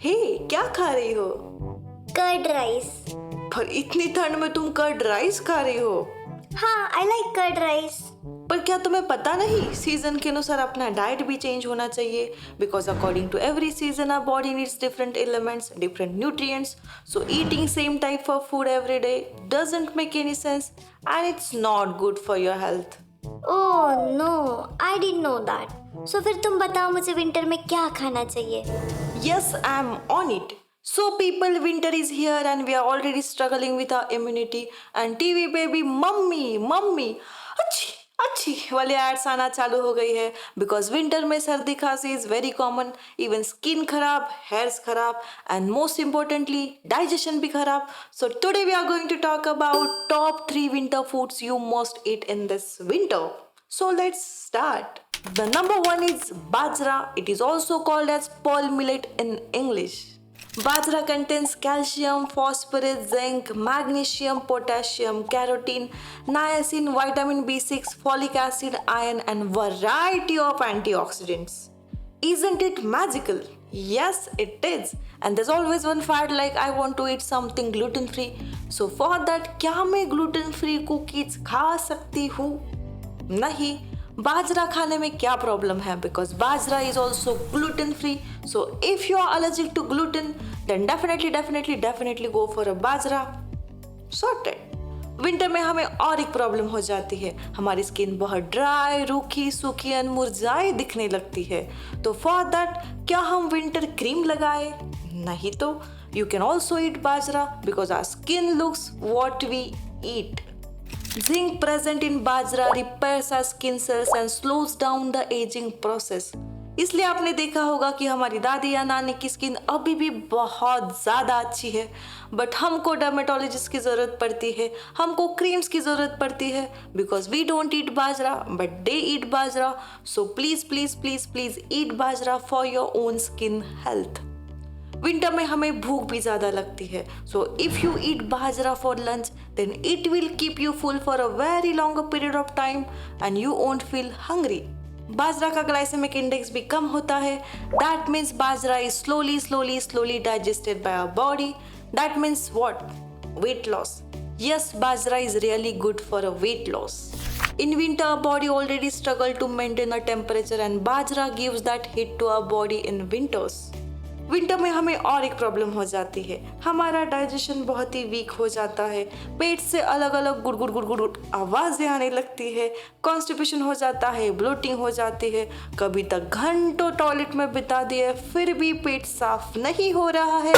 हे क्या खा रही हो? Curd rice. पर इतनी ठंड में तुम कर्ड राइस खा रही हो? हाँ, आई लाइक कर्ड राइस। पर क्या तुम्हें पता नहीं सीजन के अनुसार अपना डाइट भी चेंज होना चाहिए? Because according to every season our body needs different elements, different nutrients. So eating same type of food every day doesn't make any sense and it's not good for your health. Oh no, I didn't know that. So फिर तुम बताओ मुझे winter में क्या खाना चाहिए? Yes, I'm on it. So people, winter is here and we are already struggling with our immunity and TV baby mummy अच्छी अच्छी वाले एड्स आना चालू हो गई है बिकॉज विंटर में सर्दी खांसी is very common, even skin खराब, हेयर्स खराब एंड मोस्ट इम्पोर्टेंटली डाइजेशन भी खराब. So today we are going to talk about top 3 winter foods you must eat in this winter. So let's start. The number 1 is Bajra. It is also called as pearl millet in English. Bajra contains calcium, phosphorus, zinc, magnesium, potassium, carotene, niacin, vitamin B6, folic acid, iron and variety of antioxidants. Isn't it magical? Yes, it is. And there's always one fad like I want to eat something gluten free. So for that, क्या मैं gluten free cookies खा सकती हूँ? नहीं. बाजरा खाने में क्या problem है? Because bajra is also gluten free. So if you are allergic to gluten then definitely go for a bajra. Sorted. Winter में हमें और एक प्रॉब्लम हो जाती है. हमारी स्किन बहुत ड्राई, रूखी, सूखी एंड मुरझाई दिखने लगती है. तो फॉर दैट क्या हम विंटर क्रीम लगाए? नहीं. तो you can also eat bajra because our skin looks what we eat. Zinc present in bajra repairs our skin cells and slows down the aging process. इसलिए आपने देखा होगा कि हमारी दादी या नानी की स्किन अभी भी बहुत ज़्यादा अच्छी है, बट हमको डर्मेटोलॉजिस्ट की ज़रूरत पड़ती है, हमको क्रीम्स की ज़रूरत पड़ती है because we don't eat bajra but they eat bajra. So please eat bajra for your own skin health. Winter में हमें भूख भी ज़्यादा लगती है. So if you eat bajra for lunch then it will keep you full for a very longer period of time and you won't feel hungry. बाजरा का glycemic index भी कम होता है. That means bajra is slowly digested by our body. That means what? Weight loss. Yes, Bajra is really good for a weight loss. In winter, our body already struggle to maintain a temperature and Bajra gives that hit to our body in winters. Winter में हमें और एक problem हो जाती है. हमारा digestion बहुत ही week हो जाता है. पेट से अलग अलग गुड़ आवाज़ें आने लगती है. कॉन्स्टिपेशन हो जाता है, ब्लोटिंग हो जाती है. कभी तक घंटों टॉयलेट में बिता दिए फिर भी पेट साफ नहीं हो रहा है.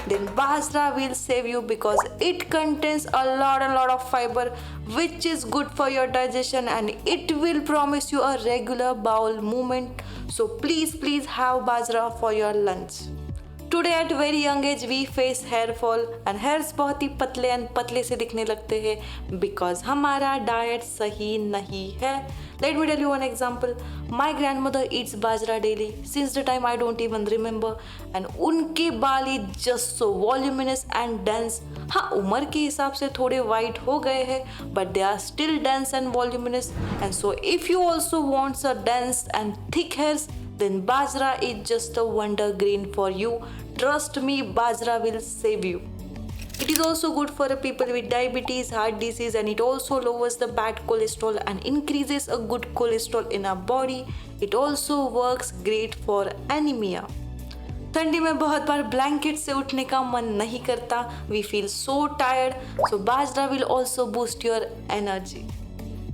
Then bajra will save you because it contains a lot of fibre which is good for your digestion and it will promise you a regular bowel movement. So please have bajra for your lunch. Today at very young age we face hair fall and hairs बहुत ही पतले से दिखने लगते हैं because हमारा diet सही नहीं है. Let me tell you one example. My grandmother eats bajra daily since the time I don't even remember and उनके बाल ही just so voluminous and dense. हाँ, उम्र के हिसाब से थोड़े white हो गए हैं but they are still dense and voluminous. And so if you also want a dense and thick hairs then Bajra is just a wonder green for you. Trust me, Bajra will save you. It is also good for people with diabetes, heart disease and it also lowers the bad cholesterol and increases a good cholesterol in our body. It also works great for anemia. ठंडी में बहुत बार blanket से उठने का मन नहीं करता. We feel so tired. So Bajra will also boost your energy.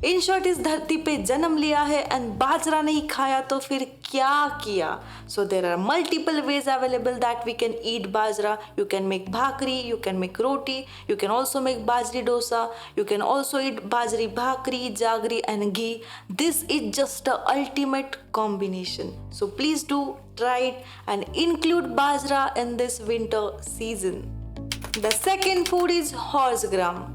In short इस धरती पे जन्म लिया है एंड बाजरा नहीं खाया तो फिर क्या किया? So there are multiple ways available that we can eat bajra. You can make bhakri, you can make roti, you can also make bajri dosa, you can also eat bajri bhakri, jaggery and ghee. This is just a ultimate combination. So please do try it and include bajra in this winter season. The second food is horse gram.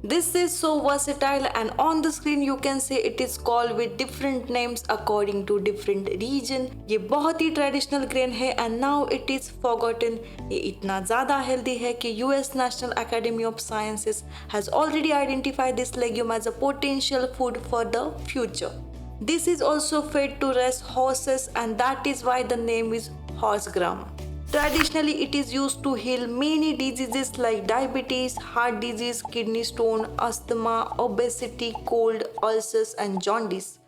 This is so versatile and on the screen you can see it is called with different names according to different region. ये बहुत ही traditional grain है and now it is forgotten. ये इतना ज़्यादा healthy है कि US National Academy of Sciences has already identified this legume as a potential food for the future. This is also fed to rest horses and that is why the name is horse gram. Traditionally, it is used to heal many diseases like diabetes, heart disease, kidney stone, asthma, obesity, cold, ulcers, and jaundice.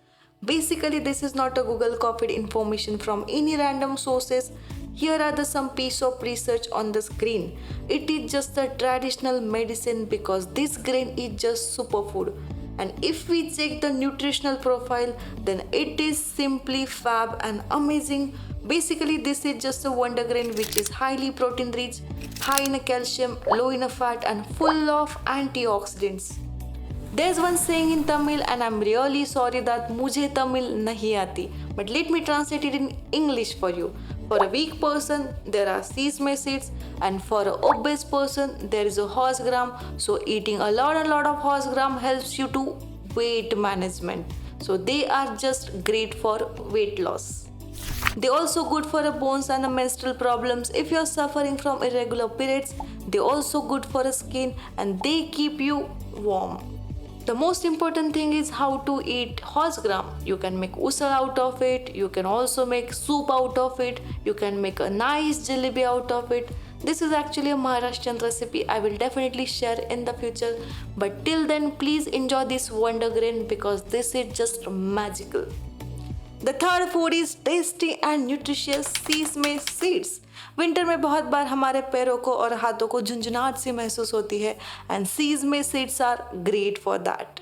Basically, this is not a Google copied information from any random sources. Here are the some piece of research on the screen. It is just a traditional medicine because this grain is just superfood. And if we check the nutritional profile, then it is simply fab and amazing. Basically, this is just a wonder grain which is highly protein rich, high in calcium, low in fat, and full of antioxidants. There's one saying in Tamil, and I'm really sorry that मुझे Tamil नहीं आती, but let me translate it in English for you. For a weak person, there are sesame seeds, and for an obese person, there is a horse gram. So eating a lot of horse gram helps you to weight management. So they are just great for weight loss. They also good for the bones and the menstrual problems. If you are suffering from irregular periods, they also good for the skin and they keep you warm. The most important thing is how to eat horse gram. You can make usal out of it. You can also make soup out of it. You can make a nice jalebi out of it. This is actually a Maharashtrian recipe I will definitely share in the future. But till then, please enjoy this wonder grain because this is just magical. The third food is tasty and nutritious sesame seeds. Winter में बहुत बार हमारे पैरों को और हाथों को झुंझुनाहट सी महसूस होती है and sesame seeds are great for that.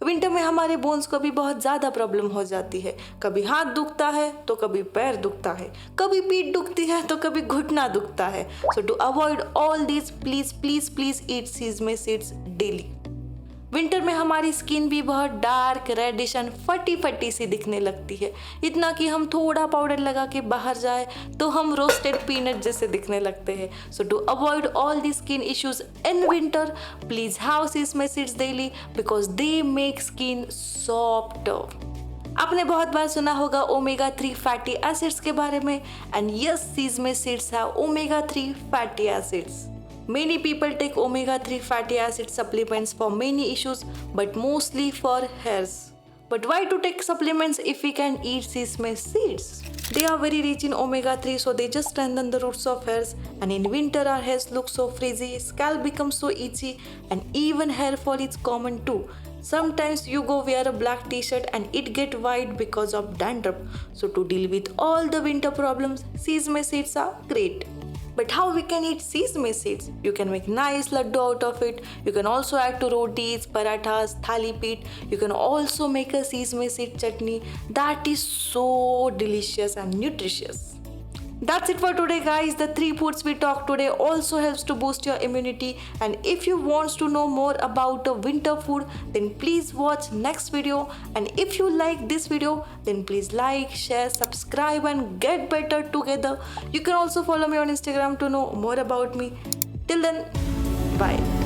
Winter में हमारे बोन्स को भी बहुत ज़्यादा प्रॉब्लम हो जाती है. कभी हाथ दुखता है तो कभी पैर दुखता है, कभी पीठ दुखती है तो कभी घुटना दुखता है. So to avoid all this please please please eat sesame seeds daily. Winter में हमारी स्किन भी बहुत डार्क रेडिश एंड फटी फटी सी दिखने लगती है, इतना कि हम थोड़ा पाउडर लगा के बाहर जाए तो हम रोस्टेड पीनट जैसे दिखने लगते हैं. So to avoid all the skin issues in winter, please have sesame seeds daily because they make skin soft. आपने बहुत बार सुना होगा ओमेगा 3 फैटी एसिड्स के बारे में and yes sesame seeds have omega 3 fatty acids. Many people take omega-3 fatty acid supplements for many issues, but mostly for hairs. But why to take supplements if we can eat sesame seeds? They are very rich in omega-3, so they just strengthen the roots of hairs. And in winter, our hairs look so frizzy, scalp becomes so itchy, and even hair fall is common too. Sometimes you go wear a black t-shirt and it get white because of dandruff. So to deal with all the winter problems, sesame seeds are great. But how we can eat sesame seeds? You can make nice laddu out of it. You can also add to rotis, parathas, thali pit. You can also make a sesame seed chutney that is so delicious and nutritious. That's it for today, guys. The 3 foods we talked today also helps to boost your immunity. And if you want to know more about the winter food, then please watch next video. And if you like this video, then please like, share, subscribe and get better together. You can also follow me on Instagram to know more about me. Till then, bye.